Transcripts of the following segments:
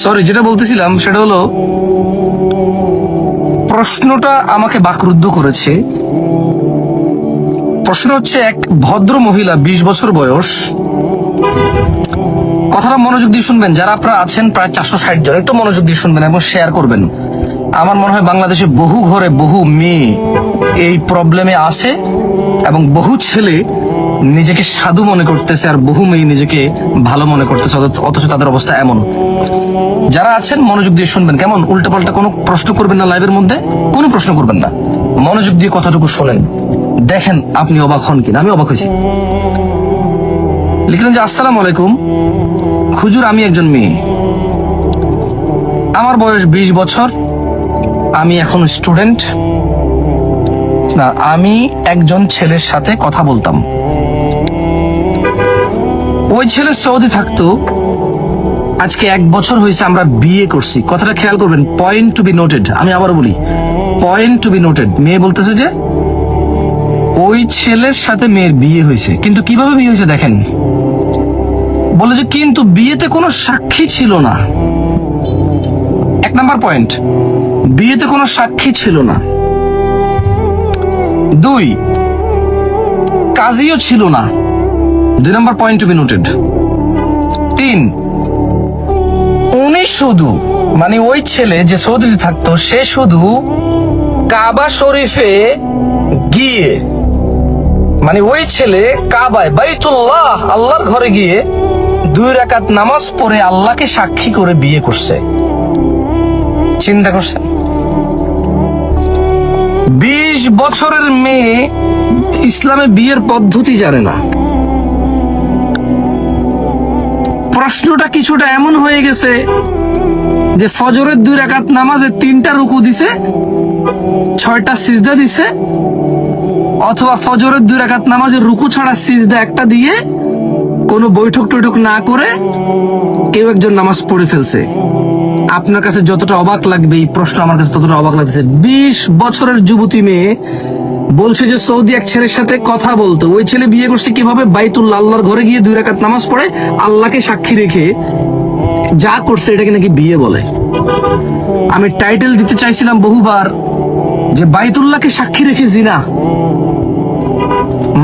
Sorry, যেটা বলতেছিলাম সেটা হলো, প্রশ্নটা আমাকে বাকরুদ্ধ করেছে। প্রশ্ন হচ্ছে, এক ভদ্র মহিলা 20 বছর বয়স, কথাটা মনোযোগ দিয়ে শুনবেন, যারা আপনারা আছেন প্রায় 460 জন, একটু মনোযোগ দিয়ে শুনবেন এবং শেয়ার করবেন। আমার মনে হয় বাংলাদেশে বহু ঘরে বহু মেয়ে এই প্রবলেমে আছে এবং বহু ছেলে নিজেকে সাধু মনে করতেছে আর বহু মেয়ে নিজেকে ভালো মনে করতেছে, অথচ তাদের অবস্থা এমন। যারা আছেন মনোযোগ দিয়ে শুনবেন, কেমন? উল্টাপাল্টা কোনো প্রশ্ন করবেন না, লাইভের মধ্যে কোনো প্রশ্ন করবেন না, মনোযোগ দিয়ে কথাটুকু শোনেন, দেখেন আপনি অবাক হন কিনা। আমি অবাক হয়েছি। লিখলেন যে, আসসালামু আলাইকুম হুজুর, আমি একজন মেয়ে, আমার বয়স 20 বছর, আমি এখন স্টুডেন্ট। না, আমি একজন ছেলের সাথে কথা বলতাম, ওই ছেলে সৌদি থাকতো, আজকে 1 বছর হয়েছে আমরা বিয়ে করছি। কথাটা খেয়াল করবেন, পয়েন্ট টু বি নোটেড। আমি আবারও বলি, পয়েন্ট টু বি নোটেড। মেয়ে বলতেছে যে ওই ছেলের সাথে মেয়ের বিয়ে হয়েছে, কিন্তু কিভাবে বিয়ে হয়েছে দেখেন। বলে যে কিন্তু বিয়েতে কোনো সাক্ষী ছিল না। 1 নাম্বার পয়েন্ট, বিয়েতে কোনো সাক্ষী ছিল না। 2, কাজীও ছিল না। 2 number point to be noted. 3, উনি শুধু, মানে ওই ছেলে যে সৌদিতে থাকতো, সে শুধু কাবা শরীফে গিয়ে, মানে ওই ছেলে কাবায়, বাইতুল্লাহ, আল্লাহর ঘরে গিয়ে 2 রাকাত নামাজ পড়ে আল্লাহকে সাক্ষী করে বিয়ে করছে। চিন্তা করছেন? 20 বছরের মেয়ে ইসলামে বিয়ের পদ্ধতি জানে না। প্রশ্নটা কিছুটা এমন হয়ে গেছে যে ফজরের 2 রাকাত নামাজে 3টা রুকু দিছে, 6টা সিজদা দিছে, অথবা ফজরের 2 রাকাত নামাজের রুকু ছাড়া সিজদা একটা দিয়ে কোনো বৈঠক টৈঠক না করে কেউ একজন নামাজ পড়ে ফেলছে। আপনার কাছে যতটা অবাক লাগবে এই প্রশ্ন, আমার কাছে ততটা অবাক লাগছে। 20 বছরের যুবতী মেয়ে বলছে যে সৌদি এক ছেলের সাথে কথা বলতো, ওই ছেলে বিয়ে করছে কিভাবে? বাইতুল্লাহ, আল্লাহর ঘরে গিয়ে 2 রাকাত নামাজ পড়ে আল্লাহকে সাক্ষী রেখে যা করছে এটাকে নাকি বিয়ে বলে। আমি টাইটেল দিতে চাইছিলাম বহুবার যে বাইতুল্লাহকে সাক্ষী রেখে জিনা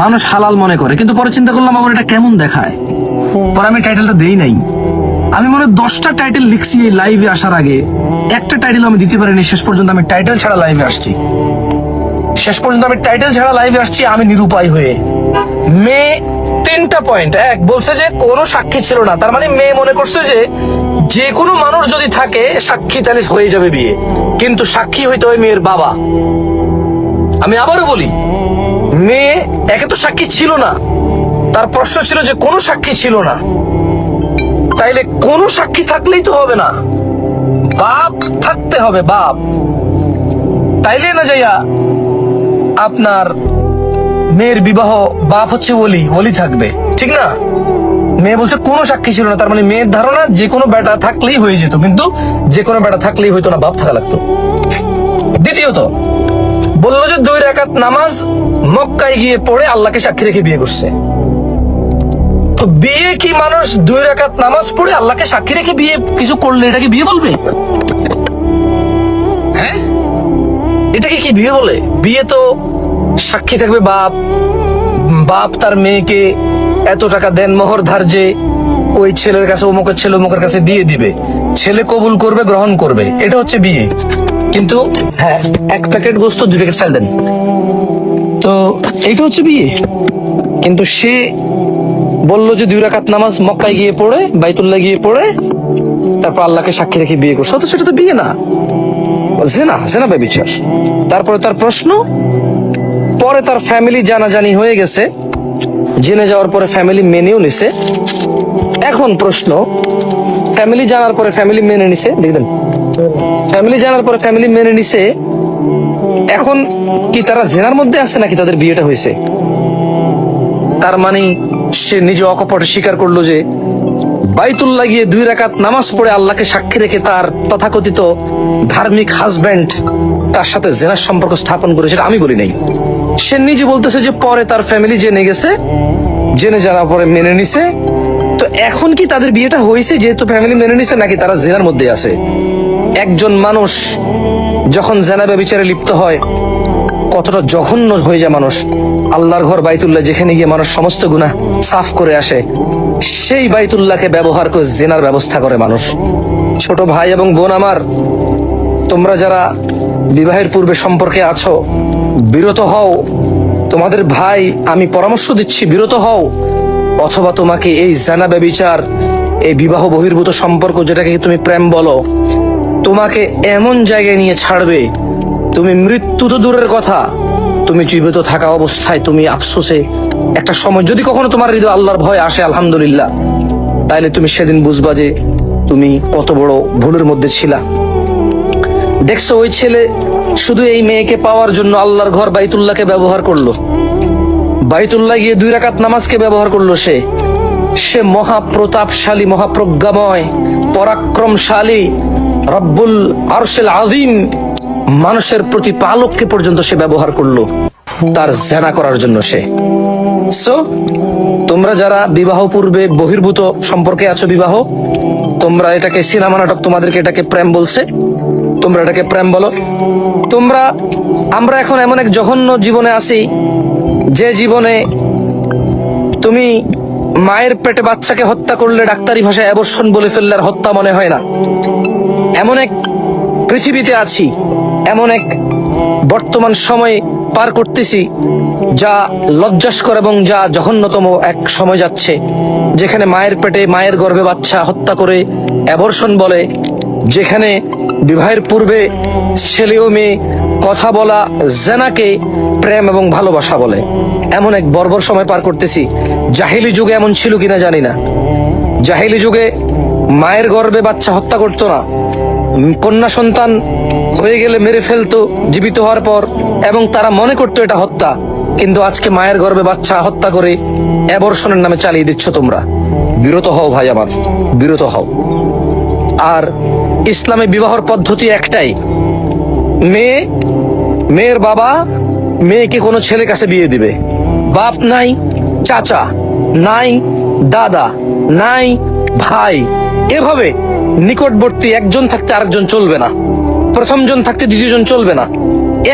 মানুষ হালাল মনে করে, কিন্তু পরে চিন্তা করলাম আমার এটা কেমন দেখায়, পরে আমি টাইটেলটা দেই নাই। আমি মনে হয় 10টা টাইটেল লিখছি এই লাইভে আসার আগে, একটা টাইটেল আমি দিতে পারিনি। শেষ পর্যন্ত আমি টাইটেল ছাড়া লাইভে আসছি, আমি নিরুপায় হয়ে। মেয়ে 3টা পয়েন্ট। 1, বলছে যে কোনো সাক্ষী ছিল না, তার মানে মেয়ে মনে করছে যে কোনো মানুষ যদি থাকে সাক্ষী তাহলে হয়ে যাবে বিয়ে, কিন্তু সাক্ষী হইতে হয় মেয়ের বাবা। আমি আবারও বলি, মেয়ে একে তো সাক্ষী ছিল না, তার প্রশ্ন ছিল যে কোনো সাক্ষী ছিল না, তাইলে কোনো সাক্ষী থাকলেই তো হবে না, বাপ থাকতে হবে, বাপ। তাইলে না যাইয়া আপনার মেয়ের বিবাহ, বাপ হচ্ছে ওলি থাকবে, ঠিক না? মেয়ে বলছে কোনো সাক্ষী ছিল না, তার মানে মেয়ের ধারণা যে কোনো বেটা থাকলেই হয়ে যেত, কিন্তু যে কোনো বেটা থাকলেই হইতো না, বাপ থাকা লাগতো। দ্বিতীয়ত বললো যে 2 রাকাত নামাজ মক্কায় গিয়ে পড়ে আল্লাহকে সাক্ষী রেখে বিয়ে করছে। তো বিয়ে কি মানুষ 2 রাকাত নামাজ পড়ে আল্লাহকে সাক্ষী রেখে বিয়ে কিছু করলে এটাকে বিয়ে বলবে? হ্যাঁ, এটাকে কি বিয়ে বলে? বিয়ে তো সাক্ষী থাকবে বাপ, বাপ তার মেয়েকে এত টাকা দেন মোহর ধার্যে ওই ছেলের কাছে, অমুকের ছেলে অমুকের কাছে বিয়ে দিবে, ছেলে কবুল করবে, গ্রহণ করবে, এটা হচ্ছে বিয়ে। কিন্তু হ্যাঁ, 1 প্যাকেট গোস্ত 2 প্যাকেট চাল দেন, তো এইটা হচ্ছে বিয়ে। কিন্তু সে বললো যে 2 রাকাত নামাজ মক্কায় গিয়ে পড়ে, বাইতুল্লাহ গিয়ে পড়ে, তারপর আল্লাহকে সাক্ষী রেখে বিয়ে করছে, অথচ সেটা তো বিয়ে না, জেনা ব্যভিচার। তারপরে তার প্রশ্ন, পরে তার ফ্যামিলি জানাজানি হয়ে গেছে, জেনে যাওয়ার পরে ফ্যামিলি মেনেও নিছে। এখন প্রশ্ন, ফ্যামিলি জানার পরে ফ্যামিলি মেনে নিছে, দেখবেন ফ্যামিলি জানার পরে ফ্যামিলি মেনে নিছে, এখন কি তারা জেনার মধ্যে আছে নাকি তাদের বিয়েটা হয়েছে? তার মানে সে নিজে অকপটে স্বীকার করলো যে বাইতুল্লাহ গিয়ে 2 রাকাত নামাজ পড়ে আল্লাহকে সাক্ষী রেখে তার তথাকথিত ধার্মিক হাজবেন্ড তার সাথে জেনার সম্পর্ক স্থাপন করেছে। আমি বলি নাই, সে নিজে বলতেছে যে পরে তার ফ্যামিলি জেনে গেছে, জেনে যাওয়ার পরে মেনে নিছে। তো এখন কি তাদের বিয়েটা হয়েছে যেহেতু ফ্যামিলি মেনে নিছে, নাকি তারা জেনার মধ্যে আছে? একজন মানুষ যখন জেনা ব্যভিচারে লিপ্ত হয় কতটা জঘন্য হয়ে যায় মানুষ। আল্লাহর ঘর বাইতুল্লাহ যেখানে গিয়ে মানুষ সমস্ত গুনাহ সাফ করে আসে, সেই বাইতুল্লাহকে ব্যবহার করে জেনার ব্যবস্থা করে মানুষ। ছোট ভাই এবং বোন আমার, তোমরা যারা বিবাহের পূর্বে সম্পর্কে আছো, বিরত হও। তোমাদের ভাই আমি পরামর্শ দিচ্ছি, বিরত হও। অথবা তোমাকে এই জানা ব্যভিচার, এই বিবাহ বহির্ভূত সম্পর্ক যেটাকে তুমি প্রেম বলো, তোমাকে এমন জায়গায় নিয়ে ছাড়বে, তুমি মৃত্যু তো দূরের কথা, তুমি জীবিত থাকা অবস্থায় তুমি আফসোসে একটা সময় যদি কখনো তোমার হৃদয় আল্লাহর ভয় আসে, আলহামদুলিল্লাহ, তাইলে তুমি সেদিন বুঝবা যে তুমি কত বড় ভুলের মধ্যে ছিলা। দেখছো ওই ছেলে শুধু এই মেয়েকে পাওয়ার জন্য আল্লাহর ঘর বাইতুল্লাহকে ব্যবহার করলো, বাইতুল্লাহ গিয়ে 2 রাকাত নামাজকে ব্যবহার করলো। সে মহাপ্রতাপশালী, মহাপ্রজ্ঞাময়, পরাক্রমশালী রব্বুল আরশেল আযীম মানুষের প্রতিপালককে পর্যন্ত সে ব্যবহার করলো তার জেনা করার জন্য। সো তোমরা যারা বিবাহ পূর্বে বহির্ভূত সম্পর্কে আছো, বিবাহ, তোমরা এটাকে সিনেমা নাটক, তোমাদেরকে এটাকে প্রেম বলছে, তোমরা এটাকে প্রেম বলো। আমরা এখন এমন এক জঘন্য জীবনে আছি যে জীবনে তুমি মায়ের পেটে বাচ্চাকে হত্যা করলে ডাক্তারি ভাষায় অ্যাবর্শন বলে ফেললে আর হত্যা মনে হয় না। এমন এক পৃথিবীতে আছি, এমন এক বর্তমান সময়ে পার করতেছি যা লজ্জাস্কর এবং যা জঘন্যতম এক সময় যাচ্ছে, যেখানে মায়ের পেটে মায়ের গর্ভে বাচ্চা হত্যা করে অ্যাবর্শন বলে, যেখানে বিবাহের পূর্বে ছেলে ও মেয়ে কথা বলা জেনাকে প্রেম এবং ভালোবাসা বলে। এমন এক বর্বর সময় পার করতেছি। জাহিলি যুগে এমন ছিল কিনা জানি না। জাহিলি যুগে মায়ের গর্ভে বাচ্চা হত্যা করতো না, কন্যা সন্তান হয়ে গেলে মেরে ফেলতো জীবিত হওয়ার পর, এবং তারা মনে করতো এটা হত্যা। কিন্তু আজকে মায়ের গর্ভে বাচ্চা হত্যা করে অ্যাবর্শনের নামে চালিয়ে দিচ্ছ তোমরা। বিরত হও ভাই আমার, বিরত হও। আর ইসলামে বিবাহর পদ্ধতি একটাই, মেয়ের বাবা মেয়েকে কোনো ছেলের কাছে বিয়ে দিবে। বাপ নাই, চাচা নাই, দাদা নাই, ভাই, এভাবে নিকটবর্তী একজন থাকতে আরেকজন চলবে না, প্রথম জন থাকতে দ্বিতীয়জন চলবে না।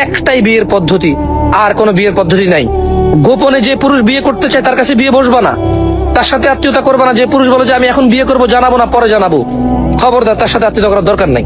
একটাই বিয়ের পদ্ধতি, আর কোনো বিয়ের পদ্ধতি নাই। গোপনে যে পুরুষ বিয়ে করতে চায় তার কাছে বিয়ে বসবা না, তার সাথে আত্মীয়তা করবা না। যে পুরুষ বলে যে আমি এখন বিয়ে করবো, জানাবো না, পরে জানাবো, খবরদার, তার সাথে আত্মীয়তা করার দরকার নাই।